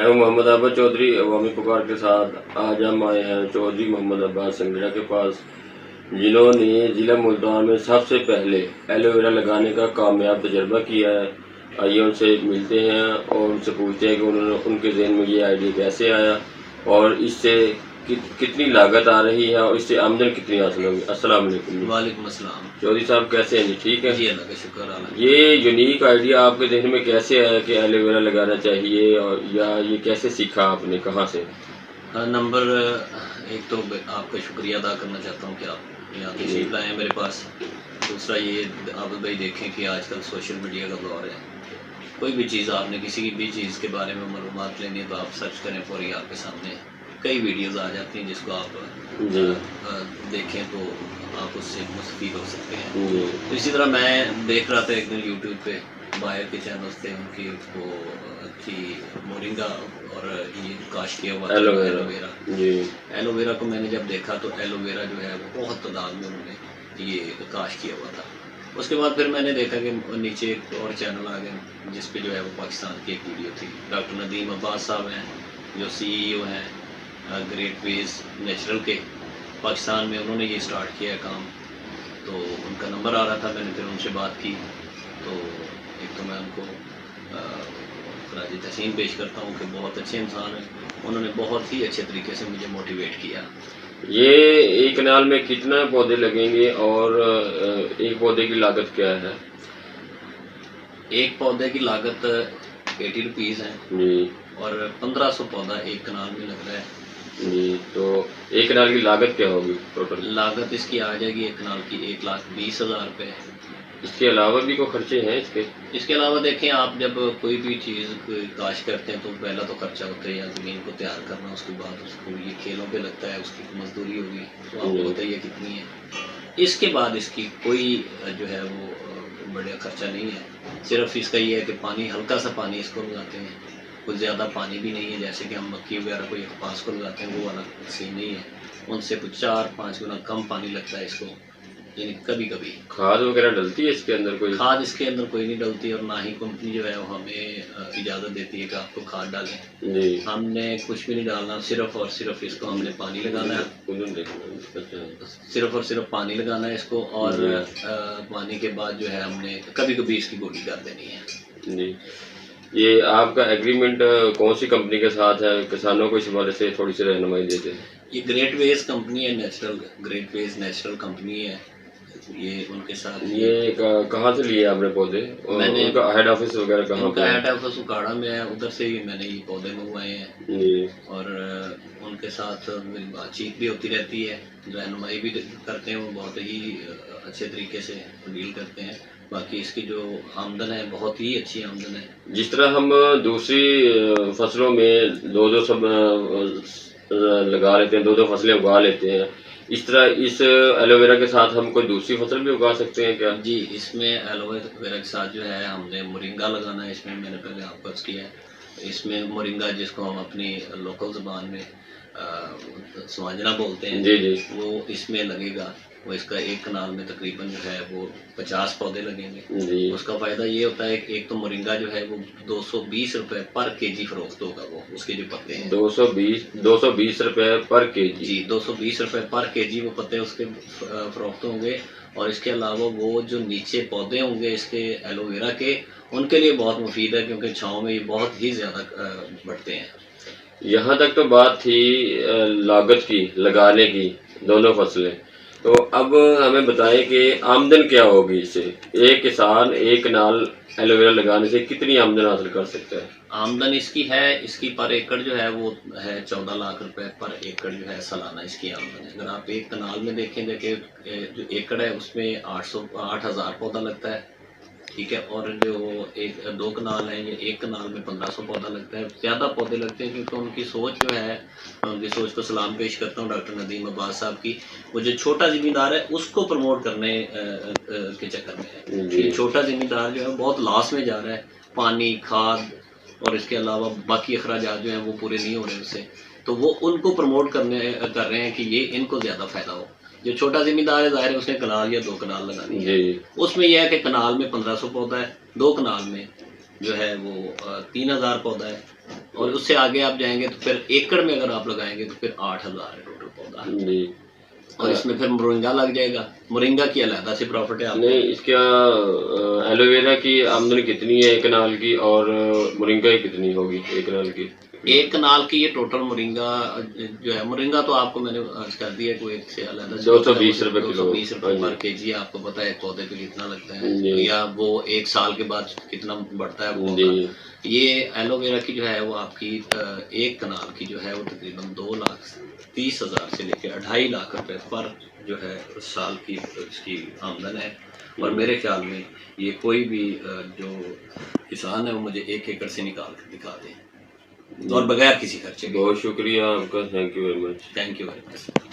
मैं हूं मोहम्मद अब्बास चौधरी अवामी पुकार के साथ। आज हम आए हैं चौधरी मोहम्मद अब्बास संगड़ा के पास, जिन्होंने ज़िला मुल्तान में सबसे पहले एलोवेरा लगाने का कामयाब तजर्बा किया है। आइए उनसे मिलते हैं और उनसे पूछते हैं कि उन्होंने उनके ज़हन में ये आइडिया कैसे आया और इससे कितनी लागत आ रही है और इससे आमदन कितनी हासिल होगी। अस्सलाम वालेकुम। वालेकुम अस्सलाम। चौधरी साहब कैसे हैं जी? ठीक है जी, अल्लाह का शुक्र है। ये यूनिक आइडिया आपके जहन में कैसे आया कि एलोवेरा लगाना चाहिए, और या ये कैसे सीखा आपने, कहाँ से? नंबर एक तो आपका शुक्रिया अदा करना चाहता हूँ कि आप यहाँ तशरीफ़ लाए हैं मेरे पास। दूसरा ये आप भाई देखें कि आजकल सोशल मीडिया का दौर है। कोई भी चीज़ आपने किसी भी चीज़ के बारे में मालूमात लेनी है तो आप सर्च करें, फौरी आपके सामने कई वीडियोज़ आ जाती हैं जिसको आप देखें तो आप उससे मुस्तफ़ीद हो सकते हैं। तो इसी तरह मैं देख रहा था एक दिन यूट्यूब पे बाहर के चैनल्स थे उनकी, वो थी मोरिंगा और ये काश किया हुआ एलोवेरा को मैंने जब देखा तो एलोवेरा जो है वो बहुत तादाद में उन्होंने ये काश किया हुआ था। उसके बाद फिर मैंने देखा कि नीचे एक और चैनल आ गए जिस पे जो है वो पाकिस्तान की एक वीडियो थी। डॉक्टर नदीम अब्बास साहब हैं जो CEO हैं ग्रेट वेज नेचुरल के पाकिस्तान में, उन्होंने ये स्टार्ट किया काम। तो उनका नंबर आ रहा था, मैंने फिर उनसे बात की। तो एक तो मैं उनको खराज तहसीन पेश करता हूँ कि बहुत अच्छे इंसान हैं। उन्होंने बहुत ही अच्छे तरीके से मुझे मोटिवेट किया। ये एक कनाल में कितना पौधे लगेंगे और एक पौधे की लागत क्या है? एक पौधे की लागत 80 रुपीज़ है जी, और 1500 पौधा एक कनाल में लग रहा है जी। तो एक कनाल की लागत क्या होगी? टोटल लागत इसकी आ जाएगी एक कनाल की 1,20,000 रुपये। इसके अलावा भी कोई खर्चे हैं इसके अलावा देखें, आप जब कोई भी चीज़ काश करते हैं तो पहला तो खर्चा होता है या ज़मीन को तैयार करना, उसके बाद उसको ये खेलों पे लगता है, उसकी मजदूरी होगी तो आपको बताइए कितनी है। इसके बाद इसकी कोई जो है वो बड़ा खर्चा नहीं है। सिर्फ इसका ये है कि पानी, हल्का सा पानी इसको लगाते हैं, कुछ ज़्यादा पानी भी नहीं है जैसे कि हम मक्की वगैरह को या कपास को लगाते हैं, वो वाला सीन नहीं है। उनसे कुछ 4-5 गुना कम पानी लगता है इसको। यानी कभी कभी खाद वगैरह डलती है इसके अंदर? कोई खाद इसके अंदर कोई नहीं डलती, और ना ही कंपनी जो है वो हमें इजाज़त देती है कि आपको खाद डालें जी। हमने कुछ भी नहीं डालना, सिर्फ और सिर्फ इसको हमने पानी लगाना है, सिर्फ और सिर्फ पानी लगाना है इसको। और पानी के बाद जो है हमने कभी कभी इसकी गोली कर देनी है जी। ये आपका एग्रीमेंट कौन सी कंपनी के साथ है? किसानों को इस बारे से थोड़ी सी रहनुमाई देते हैं। ये ग्रेट वेज कंपनी है, ग्रेट वेज नेचुरल कंपनी है ये, उनके साथ। ये कहाँ से लिए आपने पौधे? मैंने उनका हेड ऑफिस वगैरह कहाँ पे? हेड ऑफिस उकाड़ा में है, उधर से ही मैंने ये पौधे मंगवाए हैं जी। और उनके साथ मेरी बातचीत भी होती रहती है, रहनुमाई भी करते हैं, वो बहुत ही अच्छे तरीके से डील करते हैं। बाकी इसकी जो आमदन है बहुत ही अच्छी आमदन है। जिस तरह हम दूसरी फसलों में दो सब लगा लेते हैं, दो फसलें उगा लेते हैं, इस तरह इस एलोवेरा के साथ हम कोई दूसरी फसल भी उगा सकते हैं क्या? जी, इसमें एलोवेरा के साथ जो है हमने मोरिंगा लगाना है। इसमें मैंने पहले आपको अर्ज़ किया है, इसमें मोरिंगा जिसको हम अपनी लोकल ज़बान में स्वांजना बोलते हैं जी जी, वो इसमें लगेगा। वो इसका एक कनाल में तकरीबन जो है वो 50 पौधे लगेंगे जी। उसका फ़ायदा ये होता है कि एक तो मोरिंगा जो है वो 220 रुपये पर केजी फ़रोख्त होगा। वो उसके जो पत्ते हैं 220 रुपये पर केजी जी, 220 रुपये पर केजी वो पत्ते उसके फ़रोख्त होंगे। और इसके अलावा वो जो नीचे पौधे होंगे इसके एलोवेरा के, उनके लिए बहुत मुफीद है क्योंकि छाँव में ये बहुत ही ज़्यादा बढ़ते हैं। यहाँ तक तो बात थी लागत की, लगाने की, दोनों फसलें। तो अब हमें बताएं कि आमदन क्या होगी इससे? एक किसान एक नाल एलोवेरा लगाने से कितनी आमदन हासिल कर सकता है? आमदन इसकी पर एकड़ जो है वो है 14 लाख रुपए पर एकड़ जो है सालाना इसकी आमदन है। अगर आप एक कनाल में देखें जो एकड़ है उसमें 8,000 पौधा लगता है, ठीक है। और जो 2 कनाल है, ये एक कनाल में 1500 पौधा लगता है। ज़्यादा पौधे लगते हैं क्योंकि उनकी सोच जो है, मैं उनकी सोच को सलाम पेश करता हूँ डॉक्टर नदीम अब्बास साहब की। वो जो छोटा ज़मींदार है उसको प्रमोट करने के चक्कर में है। ये छोटा ज़मींदार जो है बहुत लॉस में जा रहा है, पानी, खाद और इसके अलावा बाकी अखराजात जो हैं वो पूरे नहीं हो रहे उससे। तो वो उनको प्रमोट कर रहे हैं कि ये इनको ज़्यादा फ़ायदा हो। जो छोटा ज़मींदार है ज़ाहिर है उसने कनाल या 2 कनाल लगानी है, उसमें यह है कि कनाल में 1500 पौधा है, 2 कनाल में जो है वो 3000 पौधा है। और उससे आगे आप जाएंगे तो फिर एकड़ में अगर आप लगाएंगे तो फिर 8,000 है टोटल पौधा। जी। और इसमें फिर मोरिंगा लग जाएगा। मोरिंगा की अलहदा से प्रॉफिट है आपको। नहीं, इसका एलोवेरा की आमदनी कितनी है एक कनाल की, और मोरिंगा की कितनी होगी एक कनाल की? एक कनाल की ये टोटल मोरिंगा जो है, मोरिंगा तो आपको मैंने अर्ज कर दिया कोई एक से अलग 220 रुपए किलो। 220 रुपए हाँ पर केजी आपको पता है पौधे पे कितना लगता जी। है, या वो एक साल के बाद कितना बढ़ता है वो जी। पौधा। ये एलोवेरा की जो है वो आपकी एक कनाल की जो है वो तकरीबन 2,30,000 से लेकर 2.5 लाख रुपए पर जो है साल की इसकी आमदन है। और मेरे ख्याल में ये कोई भी जो किसान है वो मुझे 1 एकड़ से निकाल कर दिखा दे, और बगैर किसी खर्चे के। बहुत शुक्रिया आपका, thank you very much. Thank you very much.